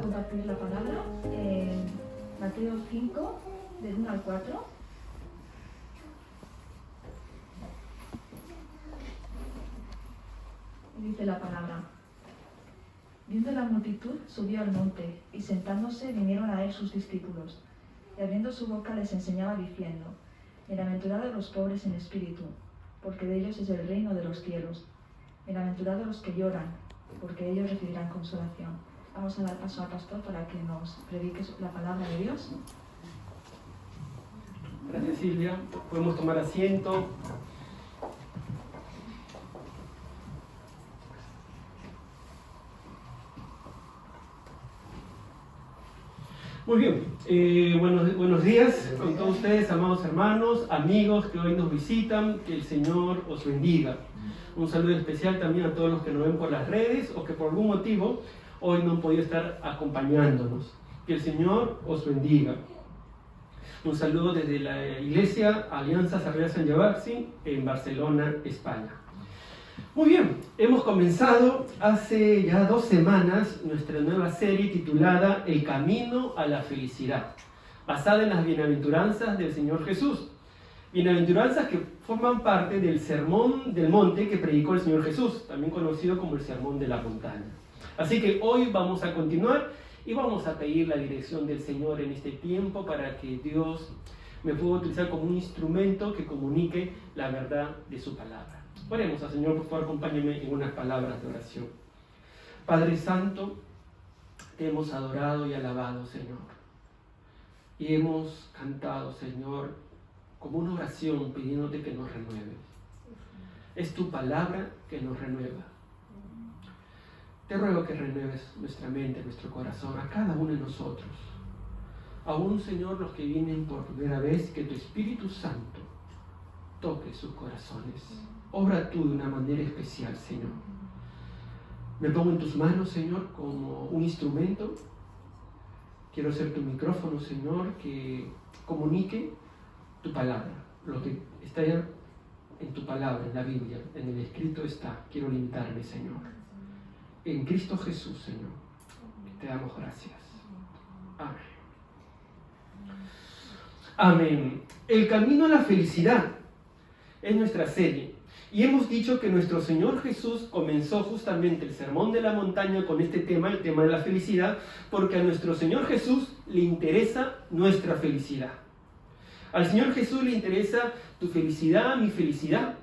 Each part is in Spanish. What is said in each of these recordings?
compartir la palabra en Mateo 5, del 1 al 4. Dice la palabra: viendo la multitud, subió al monte, y sentándose vinieron a él sus discípulos. Y abriendo su boca les enseñaba diciendo: bienaventurados los pobres en espíritu, porque de ellos es el reino de los cielos. Bienaventurados los que lloran, porque ellos recibirán consolación. Vamos a dar paso al pastor para que nos predique la palabra de Dios. Gracias, Silvia. Podemos tomar asiento. Muy bien, buenos días con todos ustedes, amados hermanos, amigos que hoy nos visitan, que el Señor os bendiga. Un saludo especial también a todos los que nos ven por las redes o que por algún motivo hoy no han podido estar acompañándonos. Que el Señor os bendiga. Un saludo desde la Iglesia Alianza Sagrada San Gervasi en Barcelona, España. Muy bien, hemos comenzado hace ya 2 semanas nuestra nueva serie titulada El Camino a la Felicidad, basada en las bienaventuranzas del Señor Jesús. Bienaventuranzas que forman parte del Sermón del Monte que predicó el Señor Jesús, también conocido como el Sermón de la Montaña. Así que hoy vamos a continuar y vamos a pedir la dirección del Señor en este tiempo para que Dios me pueda utilizar como un instrumento que comunique la verdad de su palabra. Oremos al Señor, por favor, acompáñenme en unas palabras de oración. Padre Santo, te hemos adorado y alabado, Señor. Y hemos cantado, Señor, como una oración pidiéndote que nos renueves. Es tu palabra que nos renueva. Te ruego que renueves nuestra mente, nuestro corazón, a cada uno de nosotros. Aún, Señor, los que vienen por primera vez, que tu Espíritu Santo toque sus corazones. Obra tú de una manera especial, Señor. Me pongo en tus manos, Señor, como un instrumento. Quiero ser tu micrófono, Señor, que comunique tu palabra. Lo que está en tu palabra, en la Biblia, en el escrito está. Quiero limitarme, Señor. En Cristo Jesús, Señor, te damos gracias. Amén. Amén. El camino a la felicidad es nuestra serie. Y hemos dicho que nuestro Señor Jesús comenzó justamente el Sermón de la Montaña con este tema, el tema de la felicidad, porque a nuestro Señor Jesús le interesa nuestra felicidad. Al Señor Jesús le interesa tu felicidad, mi felicidad.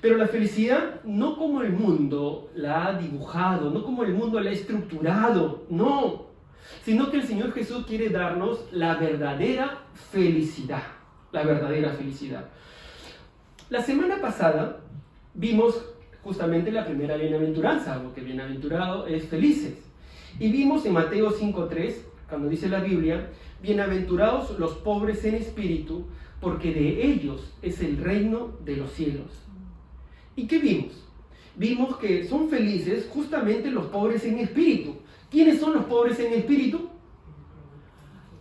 Pero la felicidad no como el mundo la ha dibujado, no como el mundo la ha estructurado, no. Sino que el Señor Jesús quiere darnos la verdadera felicidad. La verdadera felicidad. La semana pasada vimos justamente la primera bienaventuranza, porque bienaventurado es felices. Y vimos en Mateo 5:3, cuando dice la Biblia, bienaventurados los pobres en espíritu, porque de ellos es el reino de los cielos. ¿Y qué vimos? Vimos que son felices justamente los pobres en espíritu. ¿Quiénes son los pobres en espíritu?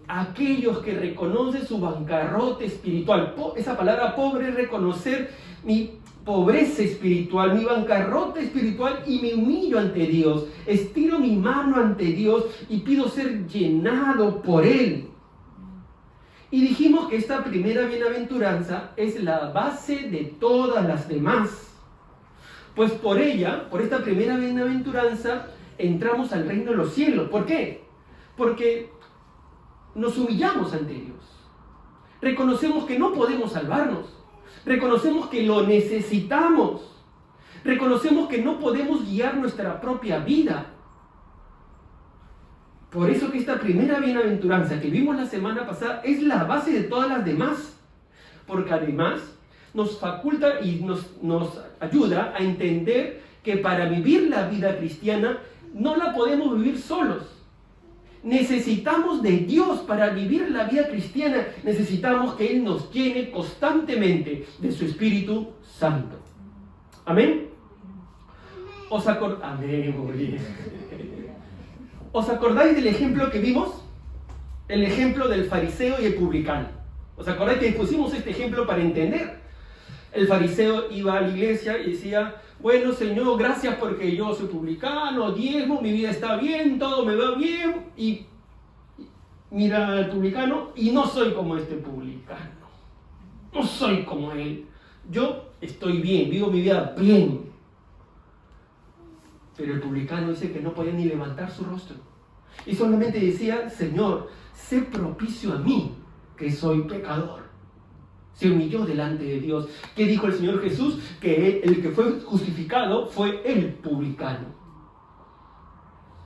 Aquellos que reconocen su bancarrota espiritual. Esa palabra pobre es reconocer mi pobreza espiritual, mi bancarrota espiritual, y me humillo ante Dios. Estiro mi mano ante Dios y pido ser llenado por Él. Y dijimos que esta primera bienaventuranza es la base de todas las demás. Pues por ella, por esta primera bienaventuranza, entramos al reino de los cielos. ¿Por qué? Porque nos humillamos ante Dios. Reconocemos que no podemos salvarnos. Reconocemos que lo necesitamos. Reconocemos que no podemos guiar nuestra propia vida. Por eso que esta primera bienaventuranza que vimos la semana pasada es la base de todas las demás. Porque además nos faculta y nos ayuda a entender que para vivir la vida cristiana no la podemos vivir solos. Necesitamos de Dios para vivir la vida cristiana. Necesitamos que Él nos llene constantemente de su Espíritu Santo. ¿Amén? Amén, muy bien. ¿Os acordáis del ejemplo que vimos? El ejemplo del fariseo y el publicano. ¿Os acordáis que pusimos este ejemplo para entender El fariseo iba a la iglesia y decía, bueno, Señor, gracias porque yo soy publicano, diezmo, mi vida está bien, todo me va bien. Y mira al publicano y no soy como este publicano. No soy como él. Yo estoy bien, vivo mi vida bien. Pero el publicano dice que no podía ni levantar su rostro. Y solamente decía, Señor, sé propicio a mí, que soy pecador. Se humilló delante de Dios. ¿Qué dijo el Señor Jesús? Que el que fue justificado fue el publicano.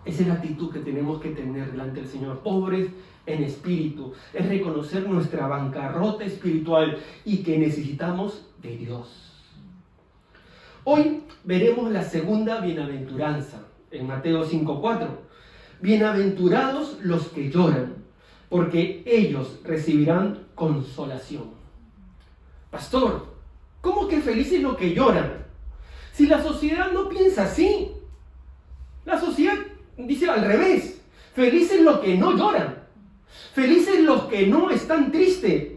Esa es la actitud que tenemos que tener delante del Señor. Pobres en espíritu. Es reconocer nuestra bancarrota espiritual y que necesitamos de Dios. Hoy veremos la segunda bienaventuranza en Mateo 5:4. Bienaventurados los que lloran, porque ellos recibirán consolación. Pastor, ¿cómo que felices los que lloran? Si la sociedad no piensa así. La sociedad dice al revés. Felices los que no lloran. Felices los que no están tristes.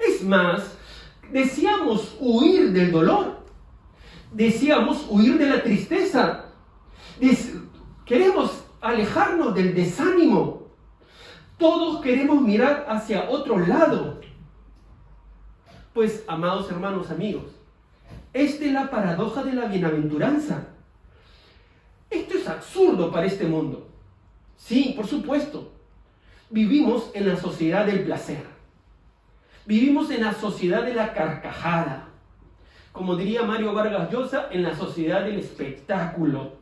Es más, deseamos huir del dolor. Deseamos huir de la tristeza. Queremos alejarnos del desánimo. Todos queremos mirar hacia otro lado. Pues, amados hermanos, amigos, esta es la paradoja de la bienaventuranza. Esto es absurdo para este mundo. Sí, por supuesto. Vivimos en la sociedad del placer. Vivimos en la sociedad de la carcajada. Como diría Mario Vargas Llosa, en la sociedad del espectáculo.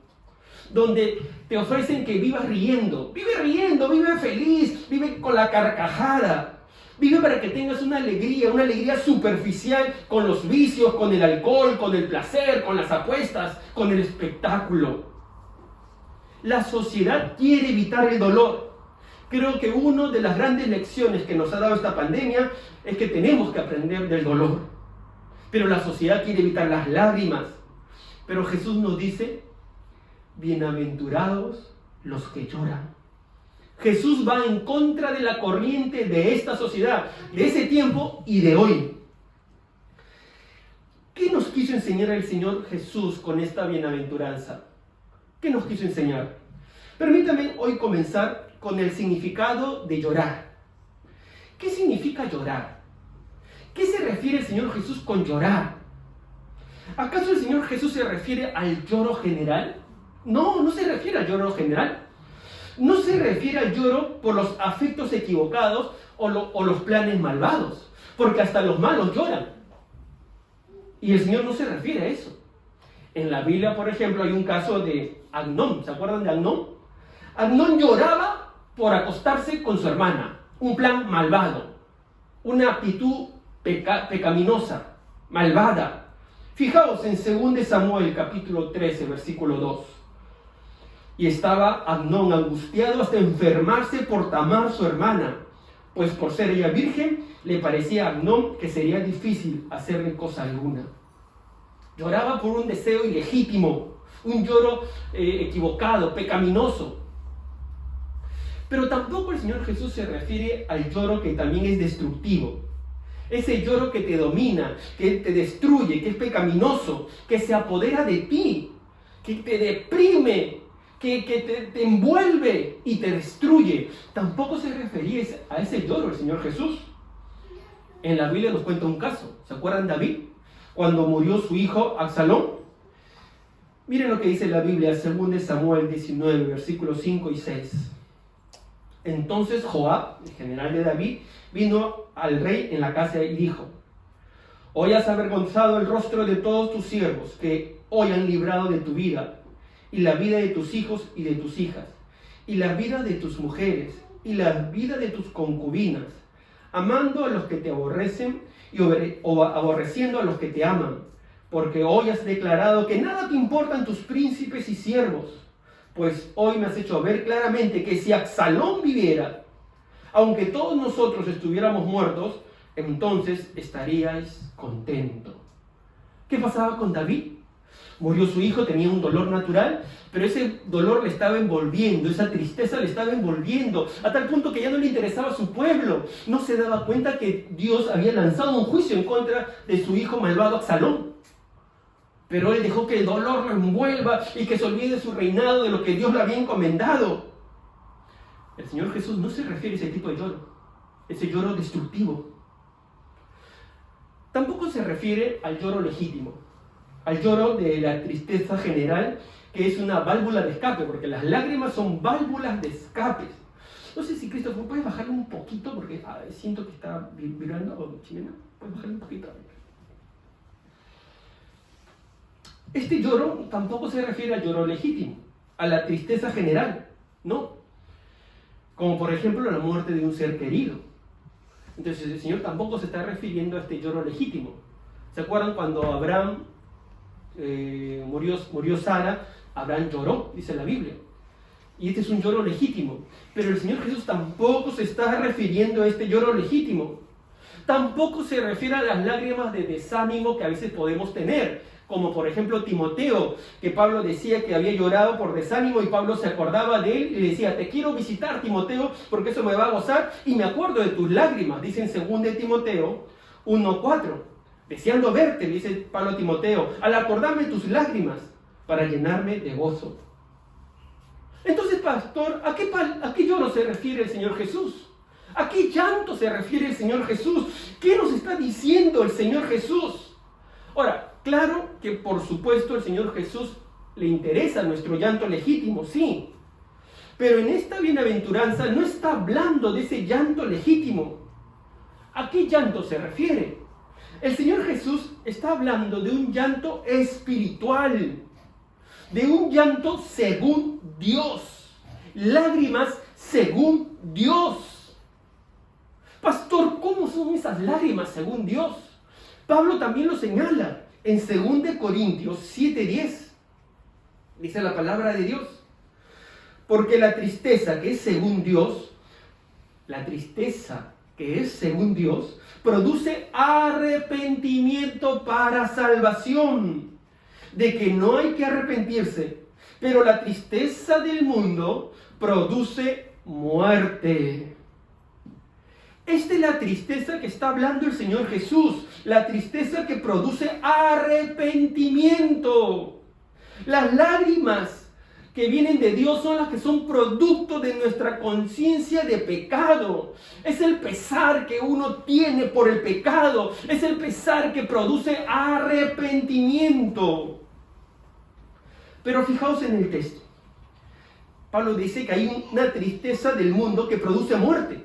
Donde te ofrecen que vivas riendo. Vive feliz, vive con la carcajada. Vive para que tengas una alegría superficial con los vicios, con el alcohol, con el placer, con las apuestas, con el espectáculo. La sociedad quiere evitar el dolor. Creo que una de las grandes lecciones que nos ha dado esta pandemia es que tenemos que aprender del dolor. Pero la sociedad quiere evitar las lágrimas. Pero Jesús nos dice, bienaventurados los que lloran. Jesús va en contra de la corriente de esta sociedad, de ese tiempo y de hoy. ¿Qué nos quiso enseñar el Señor Jesús con esta bienaventuranza? ¿Qué nos quiso enseñar? Permítame hoy comenzar con el significado de llorar. ¿Qué significa llorar? ¿Qué se refiere el Señor Jesús con llorar? ¿Acaso el Señor Jesús se refiere al lloro general? No, no se refiere al lloro general. No se refiere al lloro por los afectos equivocados o los planes malvados, porque hasta los malos lloran. Y el Señor no se refiere a eso. En la Biblia, por ejemplo, hay un caso de Amnón. ¿Se acuerdan de Amnón? Amnón lloraba por acostarse con su hermana. Un plan malvado. Una actitud pecaminosa, malvada. Fijaos en 2 Samuel capítulo 13, versículo 2. Y estaba Amnón angustiado hasta enfermarse por Tamar, su hermana, pues por ser ella virgen, le parecía a Amnón que sería difícil hacerle cosa alguna. Lloraba por un deseo ilegítimo, un lloro equivocado, pecaminoso. Pero tampoco el Señor Jesús se refiere al lloro que también es destructivo. Ese lloro que te domina, que te destruye, que es pecaminoso, que se apodera de ti, que te deprime, que te envuelve y te destruye. Tampoco se refería a ese lloro el Señor Jesús. En la Biblia nos cuenta un caso. ¿Se acuerdan de David? Cuando murió su hijo Absalón. Miren lo que dice la Biblia, 2 Samuel 19, versículos 5 y 6. Entonces Joab, el general de David, vino al rey en la casa y dijo: hoy has avergonzado el rostro de todos tus siervos, que hoy han librado de tu vida, y la vida de tus hijos y de tus hijas, y la vida de tus mujeres, y la vida de tus concubinas, amando a los que te aborrecen y aborreciendo a los que te aman, porque hoy has declarado que nada te importan tus príncipes y siervos, pues hoy me has hecho ver claramente que si Absalón viviera, aunque todos nosotros estuviéramos muertos, entonces estaríais contentos. ¿Qué pasaba con David? Murió su hijo, tenía un dolor natural, pero ese dolor le estaba envolviendo, esa tristeza le estaba envolviendo, a tal punto que ya no le interesaba su pueblo. No se daba cuenta que Dios había lanzado un juicio en contra de su hijo malvado Absalón. Pero él dejó que el dolor lo envuelva y que se olvide de su reinado, de lo que Dios le había encomendado. El Señor Jesús no se refiere a ese tipo de lloro, ese lloro destructivo. Tampoco se refiere al lloro legítimo, al lloro de la tristeza general, que es una válvula de escape, porque las lágrimas son válvulas de escape. No sé si Christopher, ¿puedes bajarle un poquito? Porque siento que está vibrando. ¿O Chimena? ¿Puedes bajarle un poquito? Este lloro tampoco se refiere al lloro legítimo, a la tristeza general, ¿no? Como por ejemplo la muerte de un ser querido. Entonces el Señor tampoco se está refiriendo a este lloro legítimo. ¿Se acuerdan cuando Abraham murió Sara? Abraham lloró, dice la Biblia. Y este es un lloro legítimo. Pero el Señor Jesús tampoco se está refiriendo a este lloro legítimo. Tampoco se refiere a las lágrimas de desánimo que a veces podemos tener. Como por ejemplo Timoteo, que Pablo decía que había llorado por desánimo y Pablo se acordaba de él y le decía: te quiero visitar, Timoteo, porque eso me va a gozar y me acuerdo de tus lágrimas. Dice en 2 de Timoteo 1:4, deseando verte, dice Pablo a Timoteo, al acordarme tus lágrimas para llenarme de gozo. Entonces, pastor, ¿a qué lloro se refiere el Señor Jesús? ¿A qué llanto se refiere el Señor Jesús? ¿Qué nos está diciendo el Señor Jesús? Ahora, claro que por supuesto el Señor Jesús le interesa nuestro llanto legítimo, sí. Pero en esta bienaventuranza no está hablando de ese llanto legítimo. ¿A qué llanto se refiere? El Señor Jesús está hablando de un llanto espiritual, de un llanto según Dios, lágrimas según Dios. Pastor, ¿cómo son esas lágrimas según Dios? Pablo también lo señala en 2 Corintios 7:10. Dice la palabra de Dios: porque la tristeza que es según Dios, produce arrepentimiento para salvación, de que no hay que arrepentirse, pero la tristeza del mundo produce muerte. Esta es la tristeza que está hablando el Señor Jesús, la tristeza que produce arrepentimiento. Las lágrimas que vienen de Dios son las que son producto de nuestra conciencia de pecado. Es el pesar que uno tiene por el pecado, es el pesar que produce arrepentimiento. Pero fijaos en el texto. Pablo dice que hay una tristeza del mundo que produce muerte.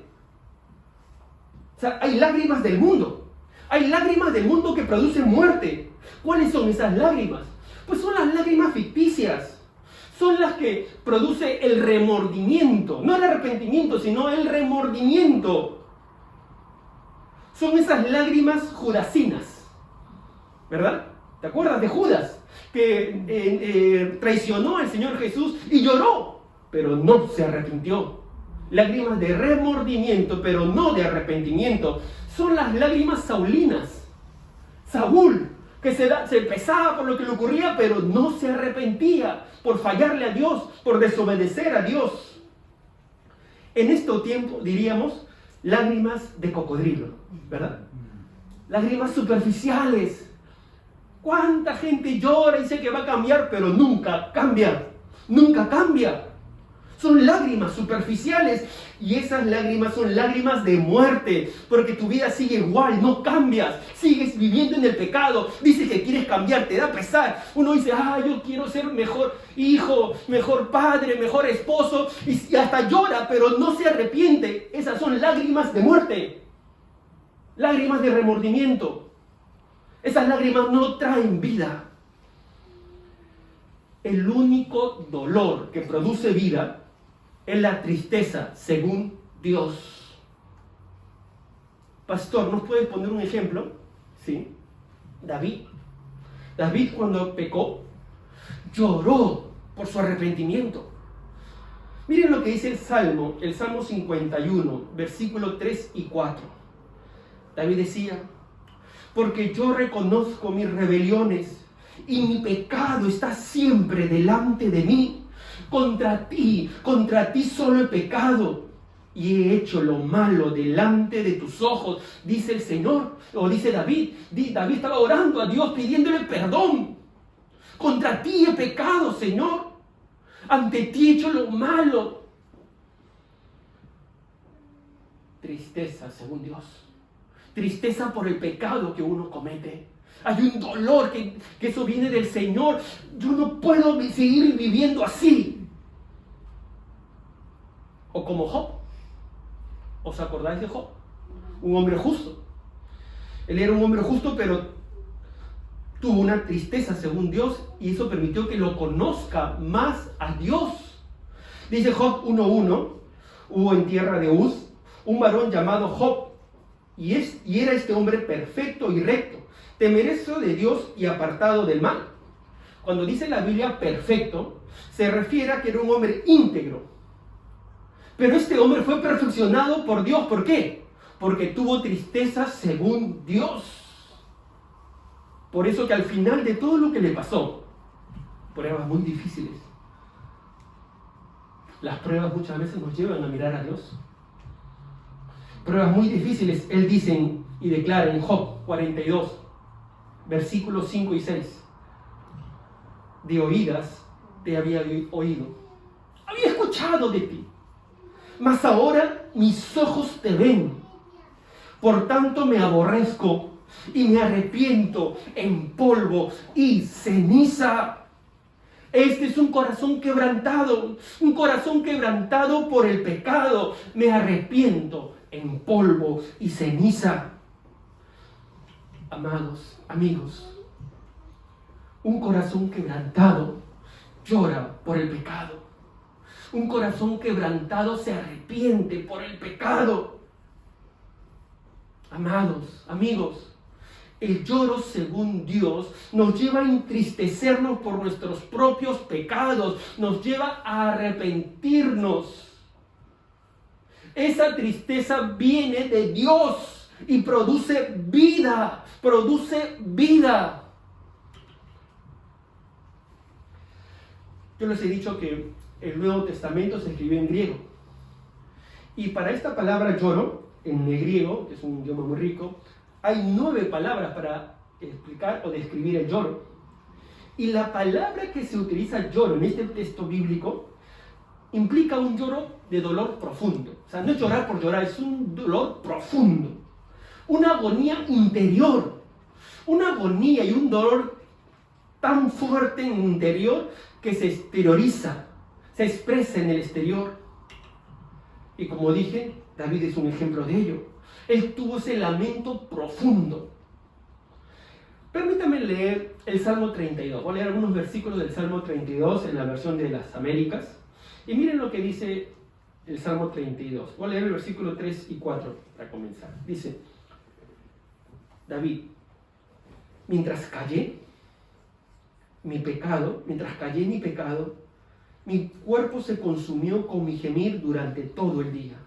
O sea, hay lágrimas del mundo. Hay lágrimas del mundo que producen muerte. ¿Cuáles son esas lágrimas? Pues son las lágrimas ficticias. Son las que produce el remordimiento. No el arrepentimiento, sino el remordimiento. Son esas lágrimas judasinas. ¿Verdad? ¿Te acuerdas de Judas? Que traicionó al Señor Jesús y lloró, pero no se arrepintió. Lágrimas de remordimiento, pero no de arrepentimiento. Son las lágrimas saulinas. Saúl, que se pesaba por lo que le ocurría, pero no se arrepentía por fallarle a Dios, por desobedecer a Dios. En este tiempo diríamos lágrimas de cocodrilo, ¿verdad? Lágrimas superficiales. ¿Cuánta gente llora y dice que va a cambiar, pero nunca cambia? Nunca cambia. Son lágrimas superficiales y esas lágrimas son lágrimas de muerte, porque tu vida sigue igual, no cambias, sigues viviendo en el pecado. Dices que quieres cambiar, te da pesar. Uno dice: yo quiero ser mejor hijo, mejor padre, mejor esposo, y hasta llora, pero no se arrepiente. Esas son lágrimas de muerte, lágrimas de remordimiento. Esas lágrimas no traen vida. El único dolor que produce vida es la tristeza según Dios. Pastor, ¿nos puedes poner un ejemplo? Sí. David cuando pecó, lloró por su arrepentimiento. Miren lo que dice el Salmo 51, versículos 3 y 4. David decía: porque yo reconozco mis rebeliones y mi pecado está siempre delante de mí. Contra ti solo he pecado y he hecho lo malo delante de tus ojos, dice el Señor, o dice David. David estaba orando a Dios pidiéndole perdón. Contra ti he pecado, Señor. Ante ti he hecho lo malo. Tristeza, según Dios. Tristeza por el pecado que uno comete. Hay un dolor que eso viene del Señor. Yo no puedo seguir viviendo así. O como Job. ¿Os acordáis de Job? Un hombre justo. Él era un hombre justo, pero tuvo una tristeza según Dios y eso permitió que lo conozca más a Dios. Dice Job 1:1, hubo en tierra de Uz un varón llamado Job, y era este hombre perfecto y recto, temeroso de Dios y apartado del mal. Cuando dice la Biblia perfecto, se refiere a que era un hombre íntegro. Pero este hombre fue perfeccionado por Dios. ¿Por qué? Porque tuvo tristeza según Dios. Por eso que al final de todo lo que le pasó, pruebas muy difíciles. Las pruebas muchas veces nos llevan a mirar a Dios. Pruebas muy difíciles, él dice y declara en Job 42, versículos 5 y 6. De oídas te había oído, había escuchado de ti, mas ahora mis ojos te ven. Por tanto me aborrezco y me arrepiento en polvo y ceniza. Este es un corazón quebrantado por el pecado. Me arrepiento en polvo y ceniza. Amados, amigos, un corazón quebrantado llora por el pecado. Un corazón quebrantado se arrepiente por el pecado. Amados, amigos, el lloro según Dios nos lleva a entristecernos por nuestros propios pecados, nos lleva a arrepentirnos. Esa tristeza viene de Dios y produce vida, Yo les he dicho que el Nuevo Testamento se escribió en griego. Y para esta palabra lloro, en el griego, que es un idioma muy rico, hay 9 palabras para explicar o describir el lloro. Y la palabra que se utiliza lloro en este texto bíblico implica un lloro de dolor profundo. O sea, no es llorar por llorar, es un dolor profundo. Una agonía interior. Una agonía y un dolor tan fuerte en el interior que se exterioriza, se expresa en el exterior. Y como dije, David es un ejemplo de ello. Él tuvo ese lamento profundo. Permítame leer el Salmo 32. Voy a leer algunos versículos del Salmo 32 en la versión de las Américas. Y miren lo que dice el Salmo 32. Voy a leer el versículo 3 y 4 para comenzar. Dice David: mientras callé mi pecado, mi cuerpo se consumió con mi gemir durante todo el día.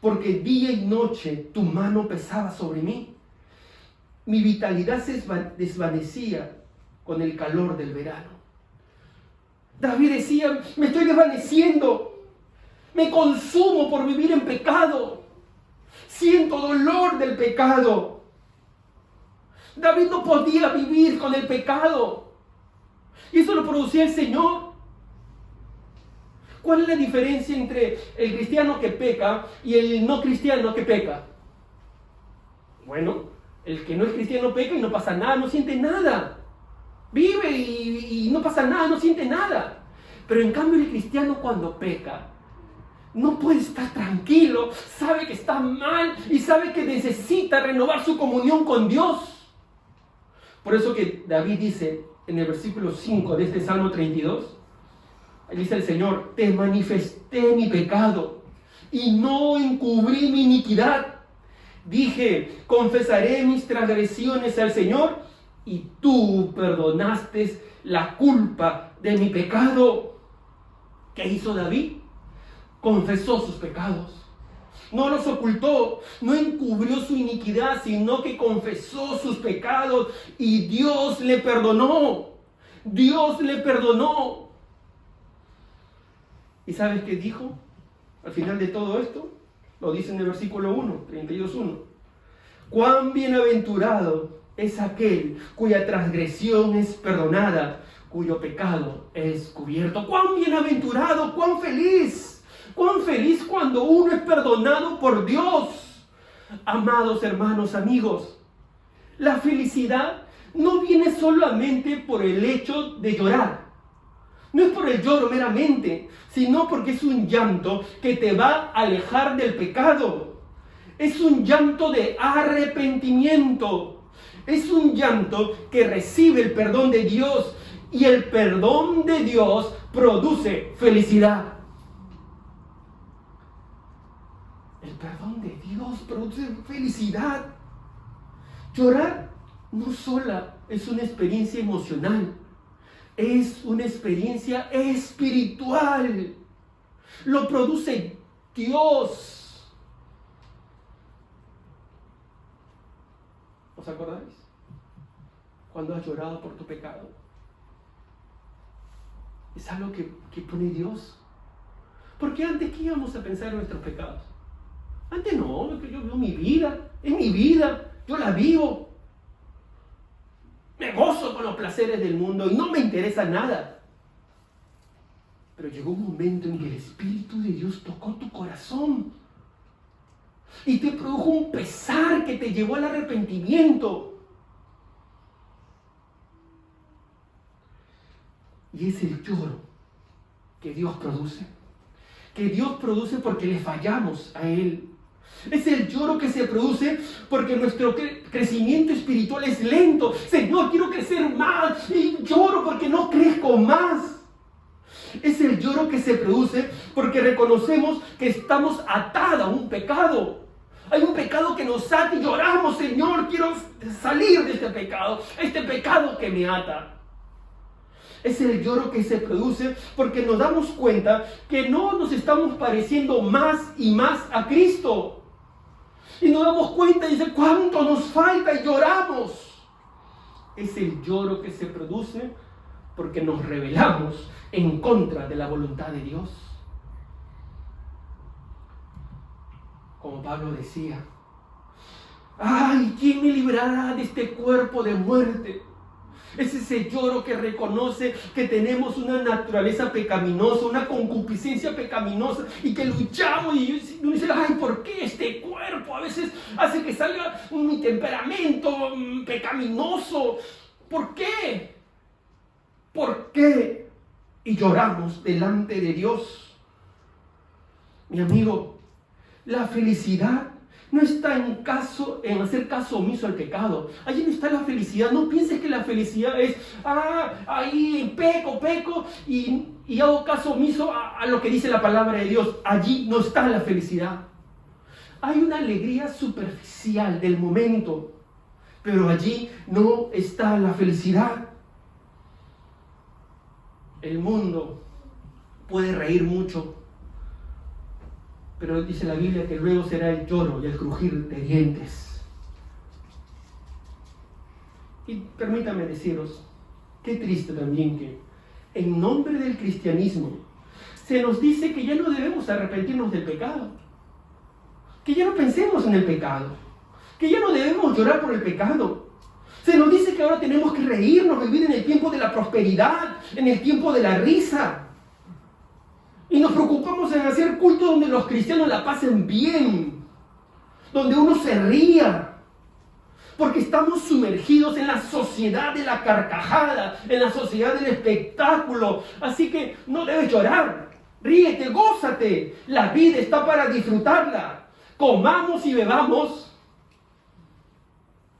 Porque día y noche tu mano pesaba sobre mí. Mi vitalidad se desvanecía con el calor del verano. David decía: me estoy desvaneciendo, me consumo por vivir en pecado, siento dolor del pecado. David no podía vivir con el pecado, y eso lo producía el Señor. ¿Cuál es la diferencia entre el cristiano que peca y el no cristiano que peca? Bueno, el que no es cristiano peca y no pasa nada, no siente nada. Vive y no pasa nada, no siente nada. Pero en cambio el cristiano cuando peca, no puede estar tranquilo, sabe que está mal y sabe que necesita renovar su comunión con Dios. Por eso que David dice en el versículo 5 de este Salmo 32, dice el Señor: te manifesté mi pecado y no encubrí mi iniquidad. Dije: confesaré mis transgresiones al Señor y tú perdonaste la culpa de mi pecado. ¿Qué hizo David? Confesó sus pecados. no los ocultó, no encubrió su iniquidad, sino que confesó sus pecados y Dios le perdonó. Dios le perdonó. ¿Y sabes qué dijo al final de todo esto? Lo dice en el versículo 1, 32:1. Cuán bienaventurado es aquel cuya transgresión es perdonada, cuyo pecado es cubierto. Cuán bienaventurado, cuán feliz cuando uno es perdonado por Dios. Amados hermanos, amigos, la felicidad no viene solamente por el hecho de llorar. No es por el lloro meramente, sino porque es un llanto que te va a alejar del pecado. Es un llanto de arrepentimiento. Es un llanto que recibe el perdón de Dios. Y el perdón de Dios produce felicidad. El perdón de Dios produce felicidad. Llorar no solo es una experiencia emocional, es una experiencia espiritual. Lo produce Dios. ¿Os acordáis? Cuando has llorado por tu pecado. Es algo que pone Dios. Porque antes, ¿qué íbamos a pensar en nuestros pecados? Antes no, yo vivo mi vida, es mi vida, yo la vivo. Me gozo con los placeres del mundo y no me interesa nada. Pero llegó un momento en que el Espíritu de Dios tocó tu corazón y te produjo un pesar que te llevó al arrepentimiento. Y es el lloro que Dios produce. Que Dios produce porque le fallamos a Él. Es el lloro que se produce porque nuestro crecimiento espiritual es lento. Señor, quiero crecer más y lloro porque no crezco más. Es el lloro que se produce porque reconocemos que estamos atados a un pecado. Hay un pecado que nos ata y lloramos, Señor, quiero salir de este pecado que me ata. Es el lloro que se produce porque nos damos cuenta que no nos estamos pareciendo más y más a Cristo. Y nos damos cuenta y dice, ¿cuánto nos falta? Y lloramos. Es el lloro que se produce porque nos rebelamos en contra de la voluntad de Dios. Como Pablo decía, ¡ay! ¿Quién me librará de este cuerpo de muerte? Es ese lloro que reconoce que tenemos una naturaleza pecaminosa, una concupiscencia pecaminosa y que luchamos y uno dice, ay, ¿por qué este cuerpo a veces hace que salga mi temperamento pecaminoso? ¿Por qué? ¿Por qué? Y lloramos delante de Dios. Mi amigo, la felicidad no está en hacer caso omiso al pecado. Allí no está la felicidad. No pienses que la felicidad es, ahí peco y hago caso omiso a lo que dice la palabra de Dios. Allí no está la felicidad. Hay una alegría superficial del momento, pero allí no está la felicidad. El mundo puede reír mucho, pero dice la Biblia que luego será el lloro y el crujir de dientes. Y permítame deciros, qué triste también que en nombre del cristianismo se nos dice que ya no debemos arrepentirnos del pecado, que ya no pensemos en el pecado, que ya no debemos llorar por el pecado. Se nos dice que ahora tenemos que reírnos, vivir en el tiempo de la prosperidad, en el tiempo de la risa. Y nos preocupamos en hacer culto donde los cristianos la pasen bien, donde uno se ría, porque estamos sumergidos en la sociedad de la carcajada, en la sociedad del espectáculo. Así que no debes llorar, ríete, gózate, la vida está para disfrutarla. Comamos y bebamos,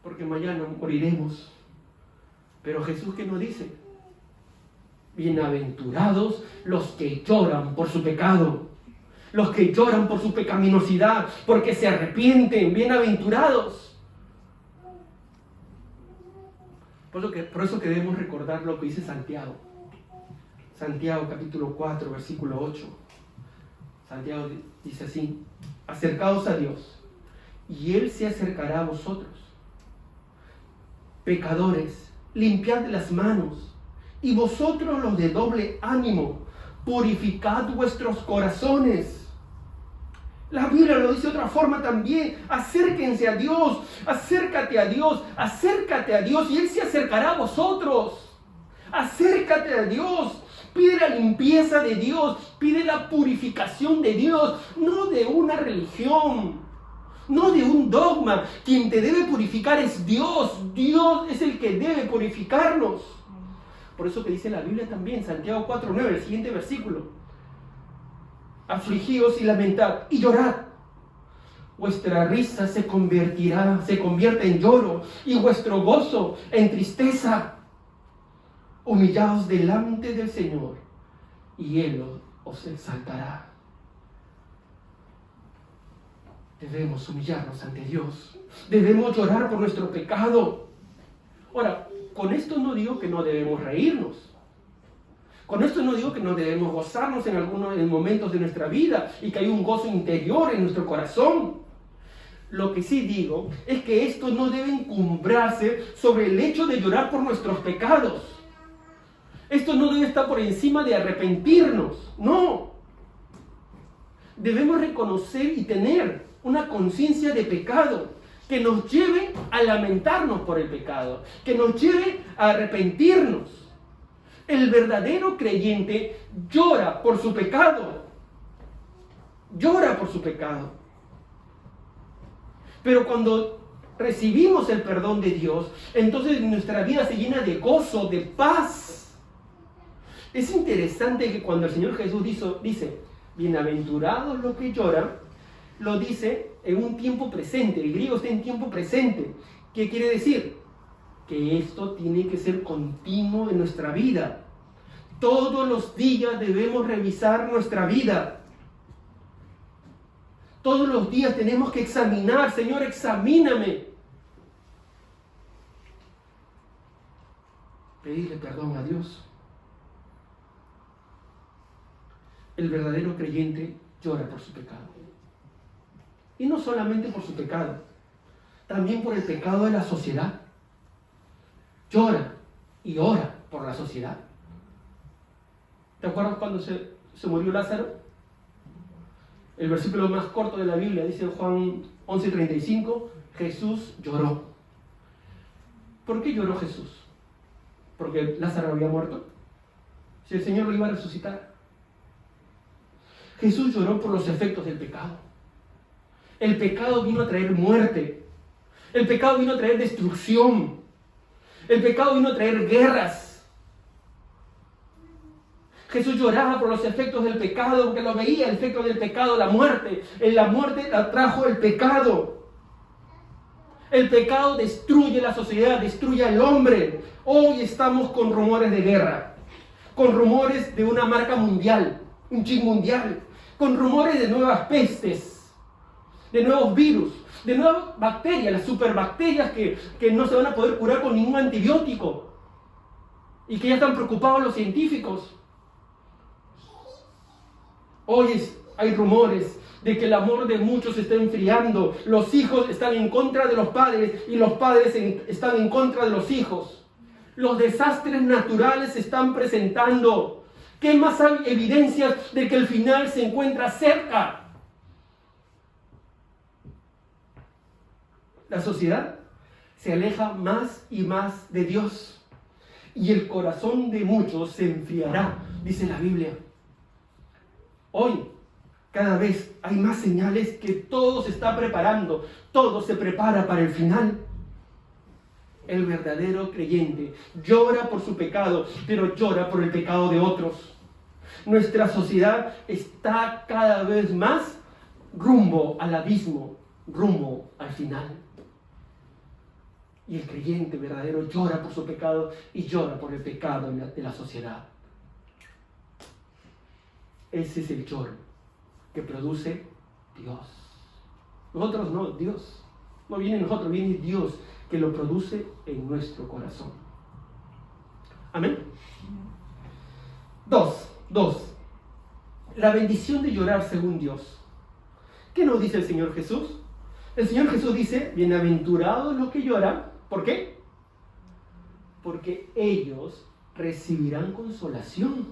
porque mañana moriremos. Pero Jesús, ¿qué nos dice? Bienaventurados los que lloran por su pecado, los que lloran por su pecaminosidad, porque se arrepienten. Bienaventurados. Por eso que debemos recordar lo que dice Santiago. Santiago capítulo 4, versículo 8. Santiago dice así: acercaos a Dios, y Él se acercará a vosotros. Pecadores, limpiad las manos, y vosotros los de doble ánimo, purificad vuestros corazones. La Biblia lo dice de otra forma también: acérquense a Dios, acércate a Dios, acércate a Dios, y Él se acercará a vosotros. Acércate a Dios, pide la limpieza de Dios, pide la purificación de Dios, no de una religión, no de un dogma. Quien te debe purificar es Dios. Dios es el que debe purificarnos. Por eso que dice la Biblia también, Santiago 4:9, el siguiente versículo: afligíos y lamentad y llorad. Vuestra risa se convierte en lloro, y vuestro gozo en tristeza. Humillaos delante del Señor, y Él os exaltará. Debemos humillarnos ante Dios. Debemos llorar por nuestro pecado. Ahora, con esto no digo que no debemos reírnos. Con esto no digo que no debemos gozarnos en algunos momentos de nuestra vida y que hay un gozo interior en nuestro corazón. Lo que sí digo es que esto no debe encumbrarse sobre el hecho de llorar por nuestros pecados. Esto no debe estar por encima de arrepentirnos. No. Debemos reconocer y tener una conciencia de pecado que nos lleve a lamentarnos por el pecado, que nos lleve a arrepentirnos. El verdadero creyente llora por su pecado. Llora por su pecado. Pero cuando recibimos el perdón de Dios, entonces nuestra vida se llena de gozo, de paz. Es interesante que cuando el Señor Jesús dice, bienaventurados los que lloran, lo dice en un tiempo presente. El griego está en tiempo presente. ¿Qué quiere decir? Que esto tiene que ser continuo en nuestra vida. Todos los días debemos revisar nuestra vida. Todos los días tenemos que examinar: Señor, examíname. Pedirle perdón a Dios. El verdadero creyente llora por su pecado. Y no solamente por su pecado, también por el pecado de la sociedad. Llora y ora por la sociedad. ¿Te acuerdas cuando se murió Lázaro? El versículo más corto de la Biblia dice en Juan 11:35, Jesús lloró. ¿Por qué lloró Jesús? ¿Porque Lázaro había muerto? Si el Señor lo iba a resucitar. Jesús lloró por los efectos del pecado. El pecado vino a traer muerte. El pecado vino a traer destrucción. El pecado vino a traer guerras. Jesús lloraba por los efectos del pecado, porque lo veía, el efecto del pecado, la muerte. En la muerte la trajo el pecado. El pecado destruye la sociedad, destruye al hombre. Hoy estamos con rumores de guerra, con rumores de una marca mundial, un chip mundial, con rumores de nuevas pestes, de nuevos virus, de nuevas bacterias, las superbacterias que no se van a poder curar con ningún antibiótico y que ya están preocupados los científicos. Hoy hay rumores de que el amor de muchos se está enfriando, los hijos están en contra de los padres y los padres están en contra de los hijos. Los desastres naturales se están presentando. ¿Qué más hay evidencias de que el final se encuentra cerca? La sociedad se aleja más y más de Dios, y el corazón de muchos se enfriará, dice la Biblia. Hoy, cada vez hay más señales que todo se está preparando, todo se prepara para el final. El verdadero creyente llora por su pecado, pero llora por el pecado de otros. Nuestra sociedad está cada vez más rumbo al abismo, rumbo al final. Y el creyente verdadero llora por su pecado y llora por el pecado de la sociedad. Ese es el lloro que produce Dios. Nosotros no, Dios. No viene nosotros, viene Dios que lo produce en nuestro corazón. Amén. Dos. la bendición de llorar según Dios. ¿Qué nos dice el Señor Jesús? El Señor Jesús dice, bienaventurados los que lloran. ¿Por qué? Porque ellos recibirán consolación.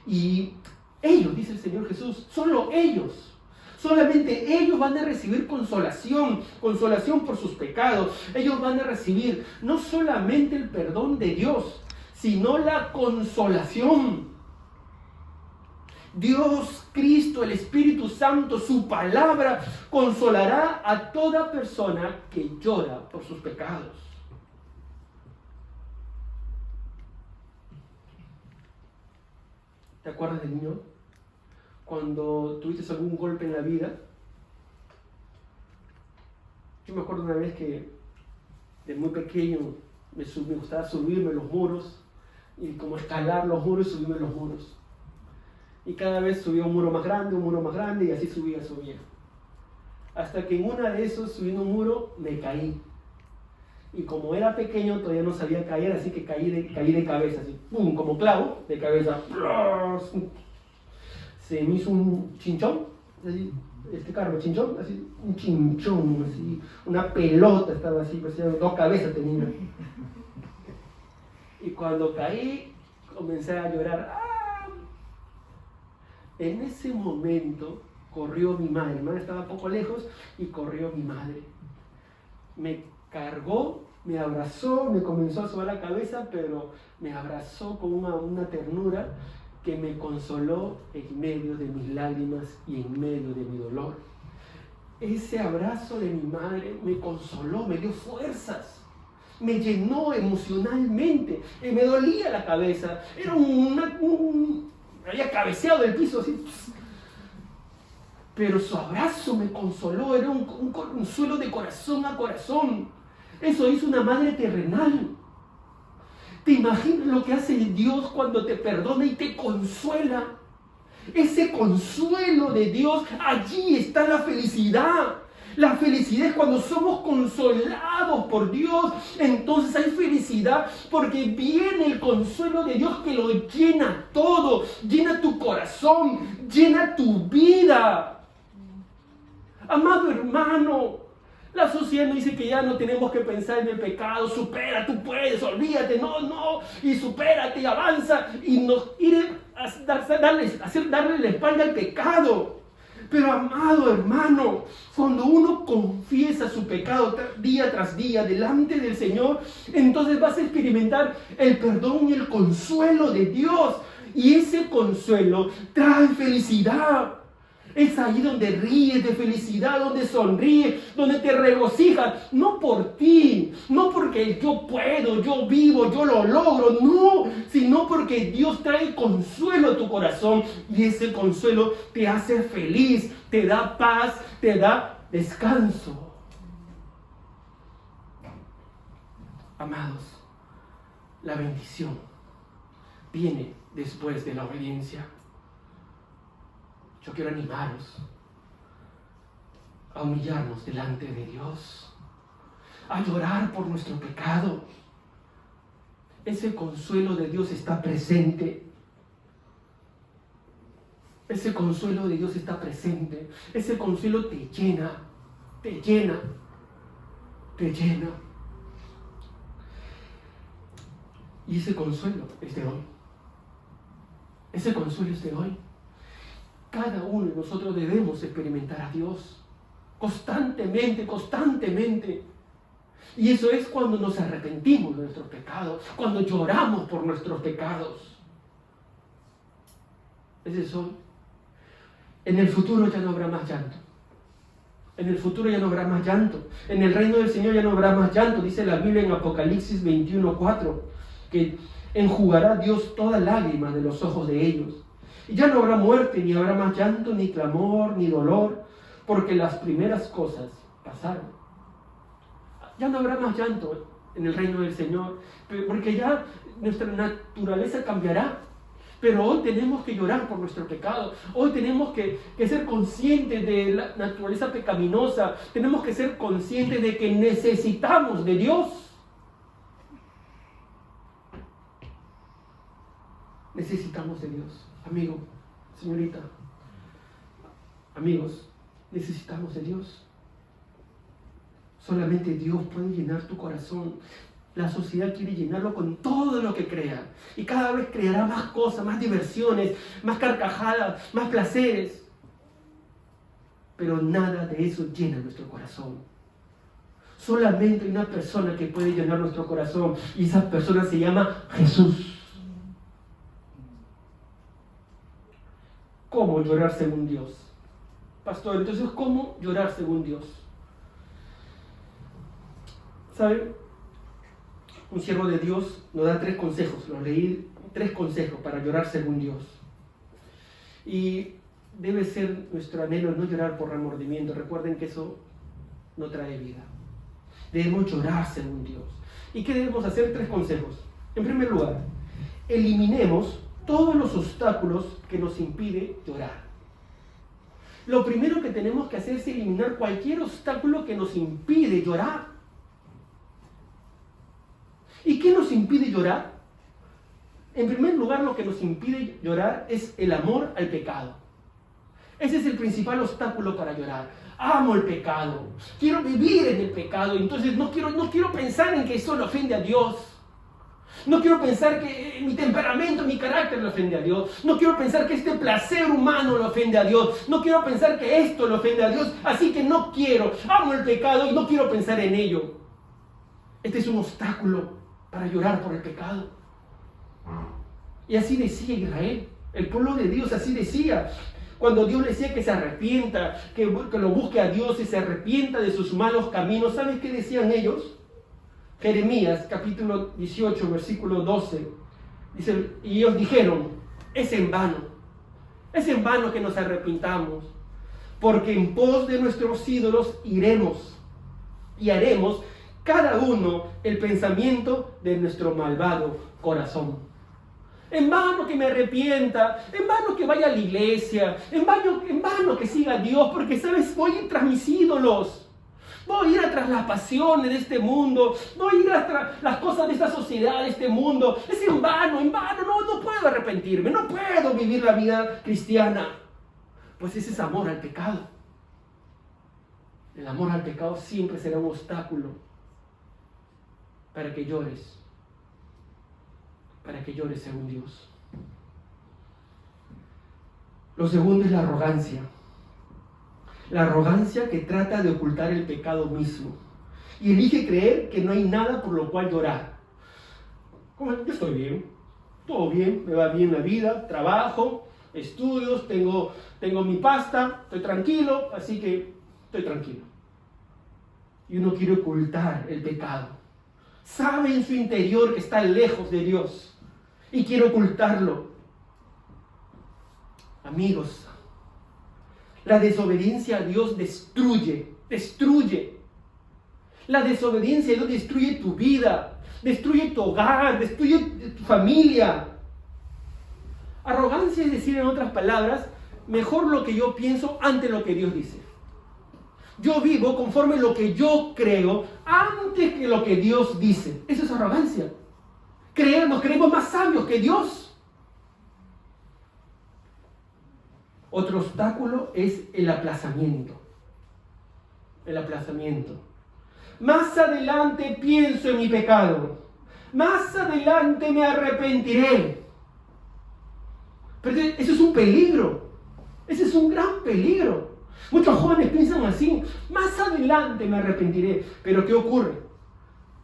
Y ellos, dice el Señor Jesús, solo ellos. Solamente ellos van a recibir consolación por sus pecados. Ellos van a recibir no solamente el perdón de Dios, sino la consolación. Dios, Cristo, el Espíritu Santo, su palabra, consolará a toda persona que llora por sus pecados. ¿Te acuerdas de niño? Cuando tuviste algún golpe en la vida. Yo me acuerdo una vez que de muy pequeño me gustaba subirme los muros y como escalar los muros y subirme los muros. Y cada vez subía un muro más grande y así subía. Hasta que en una de esos, subiendo un muro, me caí. Y como era pequeño, todavía no sabía caer, así que caí de cabeza, así, ¡pum!, como clavo, de cabeza. Se me hizo un chinchón, así, chinchón, así, un chinchón, así, una pelota estaba así, parecía 2 cabezas tenía. Y cuando caí, comencé a llorar. ¡Ah! En ese momento corrió mi madre estaba poco lejos y corrió mi madre. Me cargó, me abrazó, me comenzó a sobar la cabeza, pero me abrazó con una ternura que me consoló en medio de mis lágrimas y en medio de mi dolor. Ese abrazo de mi madre me consoló, me dio fuerzas, me llenó emocionalmente, y me dolía la cabeza, era había cabeceado del piso así, pero su abrazo me consoló, era un consuelo de corazón a corazón. Eso hizo una madre terrenal. ¿Te imaginas lo que hace Dios cuando te perdona y te consuela? Ese consuelo de Dios, allí está la felicidad. La felicidad es cuando somos consolados por Dios. Entonces hay felicidad porque viene el consuelo de Dios que lo llena todo. Llena tu corazón, llena tu vida. Amado hermano, la sociedad nos dice que ya no tenemos que pensar en el pecado. Supera, tú puedes, olvídate, no, y supérate y avanza. Y nos quiere darle la espalda al pecado. Pero amado hermano, cuando uno confiesa su pecado día tras día delante del Señor, entonces vas a experimentar el perdón y el consuelo de Dios. Y ese consuelo trae felicidad. Es ahí donde ríes de felicidad, donde sonríes, donde te regocijas. No por ti, no porque yo puedo, yo vivo, yo lo logro, no, sino porque Dios trae consuelo a tu corazón y ese consuelo te hace feliz, te da paz, te da descanso. Amados, la bendición viene después de la obediencia. Yo quiero animaros a humillarnos delante de Dios, a llorar por nuestro pecado. Ese consuelo de Dios está presente. Ese consuelo de Dios está presente. Ese consuelo te llena, te llena, te llena. Y ese consuelo es de hoy. Ese consuelo es de hoy. Cada uno de nosotros debemos experimentar a Dios constantemente. Y eso es cuando nos arrepentimos de nuestros pecados, cuando lloramos por nuestros pecados. Ese es hoy. En el futuro ya no habrá más llanto. En el futuro ya no habrá más llanto. En el reino del Señor ya no habrá más llanto. Dice la Biblia en Apocalipsis 21:4 que enjugará Dios toda lágrima de los ojos de ellos. Y ya no habrá muerte, ni habrá más llanto, ni clamor, ni dolor, porque las primeras cosas pasaron. Ya no habrá más llanto en el reino del Señor, porque ya nuestra naturaleza cambiará. Pero hoy tenemos que llorar por nuestro pecado. Hoy tenemos que ser conscientes de la naturaleza pecaminosa. Tenemos que ser conscientes de que necesitamos de Dios. Necesitamos de Dios. Amigo, señorita, amigos, necesitamos de Dios. Solamente Dios puede llenar tu corazón. La sociedad quiere llenarlo con todo lo que crea. Y cada vez creará más cosas, más diversiones, más carcajadas, más placeres. Pero nada de eso llena nuestro corazón. Solamente hay una persona que puede llenar nuestro corazón. Y esa persona se llama Jesús. ¿Cómo llorar según Dios? Pastor, entonces, ¿cómo llorar según Dios? ¿Saben? Un siervo de Dios nos da 3 consejos. Los leí, 3 consejos para llorar según Dios. Y debe ser nuestro anhelo no llorar por remordimiento. Recuerden que eso no trae vida. Debemos llorar según Dios. ¿Y qué debemos hacer? 3 consejos. En primer lugar, eliminemos todos los obstáculos que nos impiden llorar. Lo primero que tenemos que hacer es eliminar cualquier obstáculo que nos impide llorar. ¿Y qué nos impide llorar? En primer lugar, lo que nos impide llorar es el amor al pecado. Ese es el principal obstáculo para llorar. Amo el pecado, quiero vivir en el pecado, entonces no quiero pensar en que eso le ofende a Dios. No quiero pensar que mi temperamento, mi carácter le ofende a Dios. No quiero pensar que este placer humano le ofende a Dios. No quiero pensar que esto le ofende a Dios. Así que no quiero, amo el pecado y no quiero pensar en ello. Este es un obstáculo para llorar por el pecado. Y así decía Israel, el pueblo de Dios así decía. Cuando Dios le decía que se arrepienta, que lo busque a Dios y se arrepienta de sus malos caminos, ¿sabes qué decían ellos? Jeremías capítulo 18, versículo 12, dice, y ellos dijeron, es en vano que nos arrepintamos, porque en pos de nuestros ídolos iremos y haremos cada uno el pensamiento de nuestro malvado corazón. En vano que me arrepienta, en vano que vaya a la iglesia, en vano que siga a Dios, porque sabes, voy a ir tras mis ídolos, voy a ir tras las pasiones de este mundo, voy a ir tras las cosas de esta sociedad, de este mundo. Es en vano, no puedo arrepentirme, no puedo vivir la vida cristiana. Pues ese es amor al pecado. El amor al pecado siempre será un obstáculo para que llores. Para que llores según Dios. Lo segundo es la arrogancia. La arrogancia que trata de ocultar el pecado mismo y elige creer que no hay nada por lo cual llorar. Como, yo estoy bien, todo bien, me va bien la vida, trabajo, estudios, tengo mi pasta, estoy tranquilo, así que estoy tranquilo. Y uno quiere ocultar el pecado. Sabe en su interior que está lejos de Dios y quiere ocultarlo. Amigos, la desobediencia a Dios destruye. La desobediencia a Dios destruye tu vida, destruye tu hogar, destruye tu familia. Arrogancia es decir, en otras palabras, mejor lo que yo pienso antes lo que Dios dice. Yo vivo conforme lo que yo creo antes que lo que Dios dice. Eso es arrogancia. Nos creemos más sabios que Dios. Otro obstáculo es el aplazamiento. Más adelante pienso en mi pecado. Más adelante me arrepentiré. Pero eso es un peligro. Ese es un gran peligro. Muchos jóvenes piensan así. Más adelante me arrepentiré. Pero ¿qué ocurre?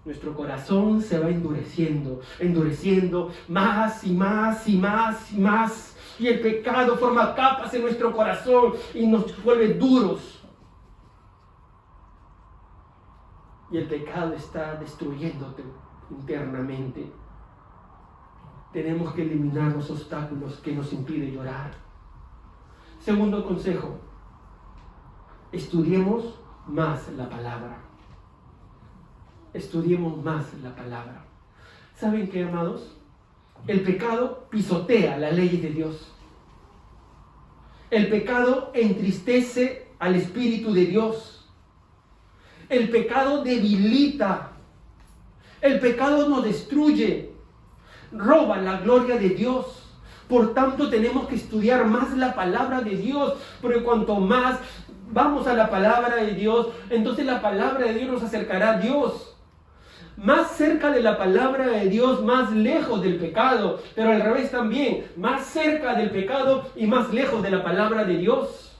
Nuestro corazón se va endureciendo más y más. Y el pecado forma capas en nuestro corazón y nos vuelve duros. Y el pecado está destruyéndote internamente. Tenemos que eliminar los obstáculos que nos impiden llorar. Segundo consejo, estudiemos más la palabra. Estudiemos más la palabra. ¿Saben qué, amados? El pecado pisotea las leyes de Dios. El pecado entristece al Espíritu de Dios. El pecado debilita. El pecado nos destruye. Roba la gloria de Dios. Por tanto, tenemos que estudiar más la palabra de Dios, porque cuanto más vamos a la palabra de Dios, entonces la palabra de Dios nos acercará a Dios. Más cerca de la palabra de Dios, más lejos del pecado, pero al revés también, más cerca del pecado y más lejos de la palabra de Dios.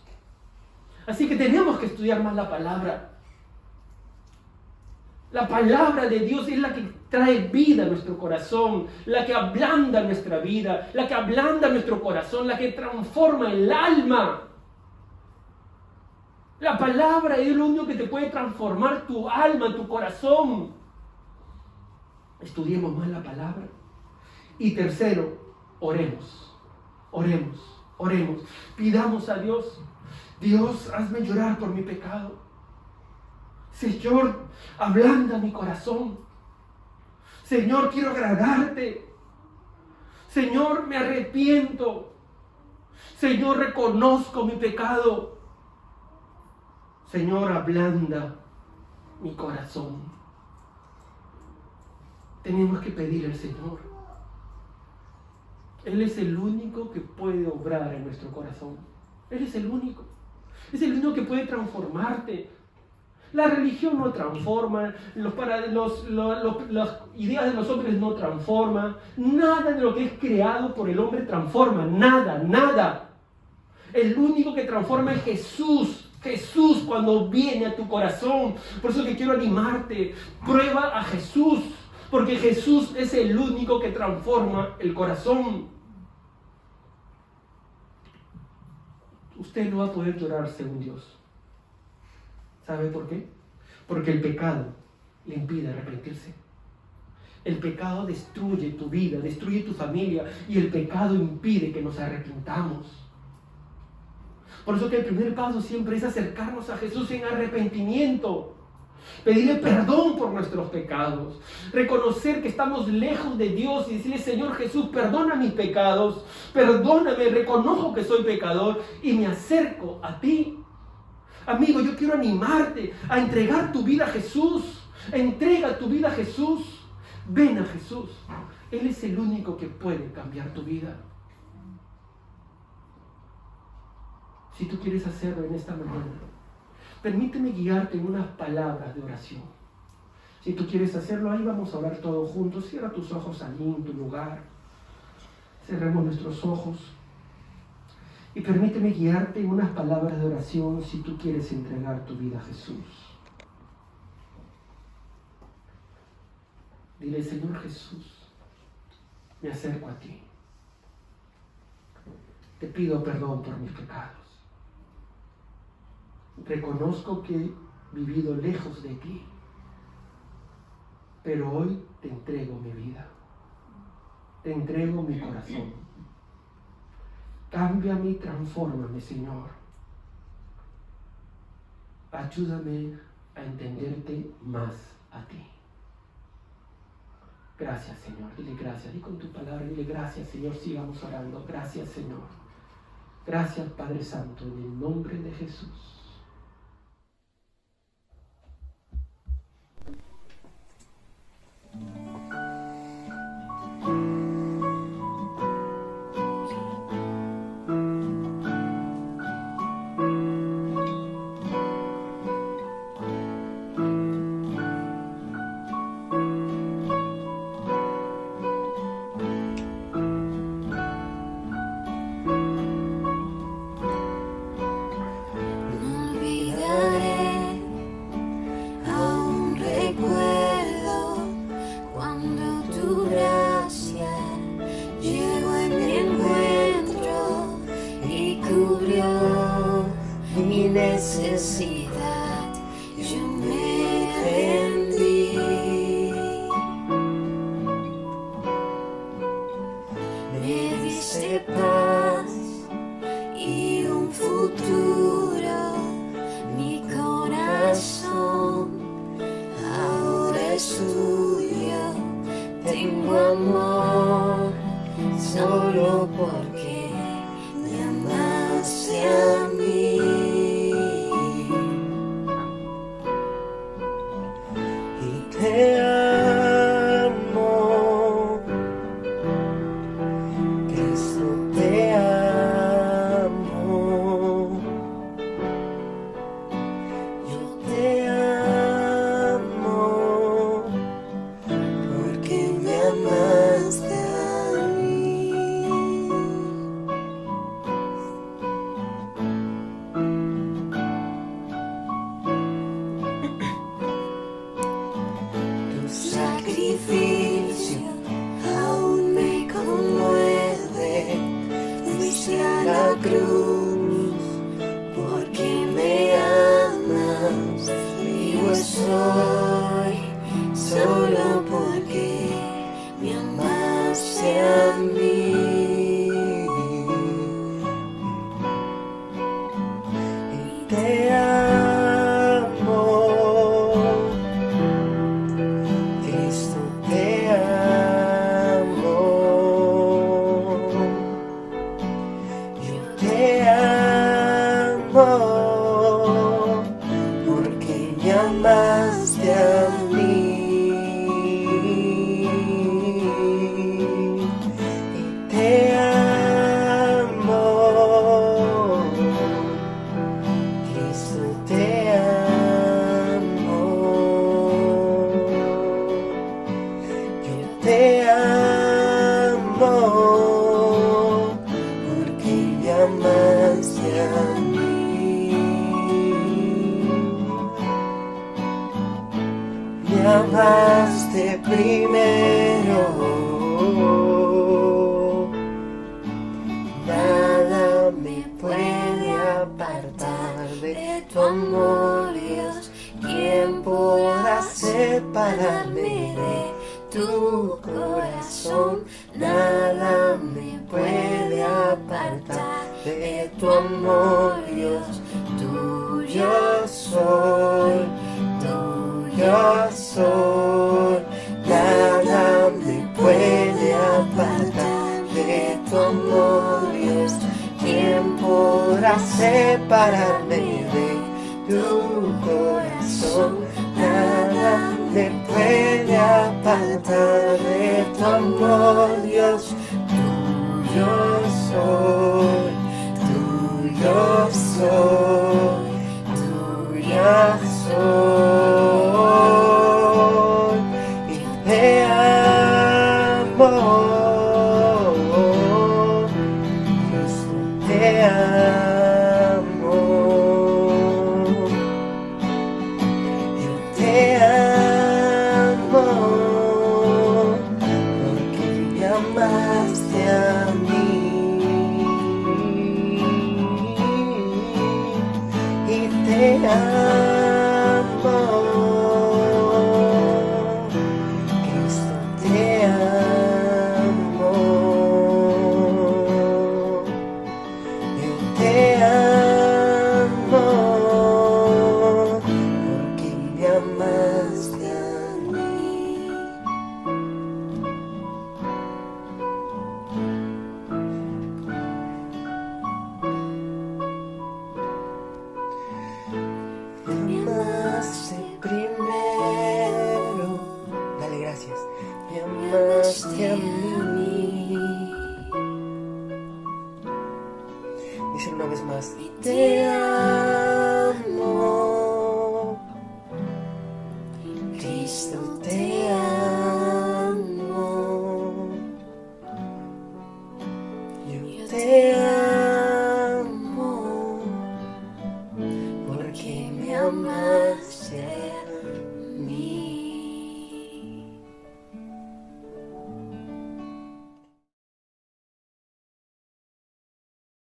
Así que tenemos que estudiar más la palabra. La palabra de Dios es la que trae vida a nuestro corazón, la que ablanda nuestra vida, la que ablanda nuestro corazón, la que transforma el alma. La palabra es lo único que te puede transformar tu alma, tu corazón. Estudiemos más la palabra. Y tercero, oremos. Oremos, oremos. Pidamos a Dios. Dios, hazme llorar por mi pecado. Señor, ablanda mi corazón. Señor, quiero agradarte. Señor, me arrepiento. Señor, reconozco mi pecado. Señor, ablanda mi corazón. Tenemos que pedir al Señor. Él es el único que puede obrar en nuestro corazón. Él es el único. Es el único que puede transformarte. La religión no transforma, las ideas de los hombres no transforman, nada de lo que es creado por el hombre transforma, nada, nada. El único que transforma es Jesús. Jesús cuando viene a tu corazón. Por eso que quiero animarte, prueba a Jesús, porque Jesús es el único que transforma el corazón. Usted no va a poder llorar según Dios. ¿Sabe por qué? Porque el pecado le impide arrepentirse. El pecado destruye tu vida, destruye tu familia, y el pecado impide que nos arrepintamos. Por eso que el primer paso siempre es acercarnos a Jesús en arrepentimiento. Pedirle perdón por nuestros pecados. Reconocer que estamos lejos de Dios y decirle: Señor Jesús, perdona mis pecados. Perdóname, reconozco que soy pecador y me acerco a ti. Amigo, yo quiero animarte a entregar tu vida a Jesús. Entrega tu vida a Jesús. Ven a Jesús. Él es el único que puede cambiar tu vida. Si tú quieres hacerlo en esta mañana, permíteme guiarte en unas palabras de oración. Si tú quieres hacerlo, ahí vamos a orar todos juntos. Cierra tus ojos allí en tu lugar. Cerremos nuestros ojos. Y permíteme guiarte en unas palabras de oración si tú quieres entregar tu vida a Jesús. Dile: Señor Jesús, me acerco a ti. Te pido perdón por mis pecados. Reconozco que he vivido lejos de ti, pero hoy te entrego mi vida. Te entrego mi corazón. Cámbiame y transfórmame, Señor. Ayúdame a entenderte más a ti. Gracias, Señor. Dile gracias. Di con tu palabra, dile gracias, Señor. Sigamos orando. Gracias, Señor. Gracias, Padre Santo, en el nombre de Jesús. Necesidad, yo me rendí. Me diste paz y un futuro. Mi corazón ahora es tuyo. Tengo amor solo porque me amaste a mí. Te amo, Cristo. la cruz, porque me amas, vivo soy, solo porque me amaste a mí. Y te amo, Cristo, te amo. Yo te amo, porque me amaste a mí. Y te amo, Cristo, te amo. Yo te amo, porque me amaste a mí. Me amaste primero, nada me puede apartar de tu amor, Dios. ¿Quién podrá separarme de tu corazón? Nada me puede apartar de tu amor, Dios. Tuyo soy, tuyo soy. Nada me puede apartar de tu amor, Dios. ¿Quién podrá separarme de tu corazón? Nada me puede apartar de tu amor, Dios. Tuyo soy, tuyo soy, tuyo soy. Y te amo, Cristo, te amo. Yo te amo, porque me amaste a mí. Y te amo, Cristo, te amo. Yo te amo, porque me amaste a mí. Me amaste primero, dale gracias. Me amaste a mí. Díselo una vez más. Y te amo, Cristo, te amo. Yo te amo, porque me amaste a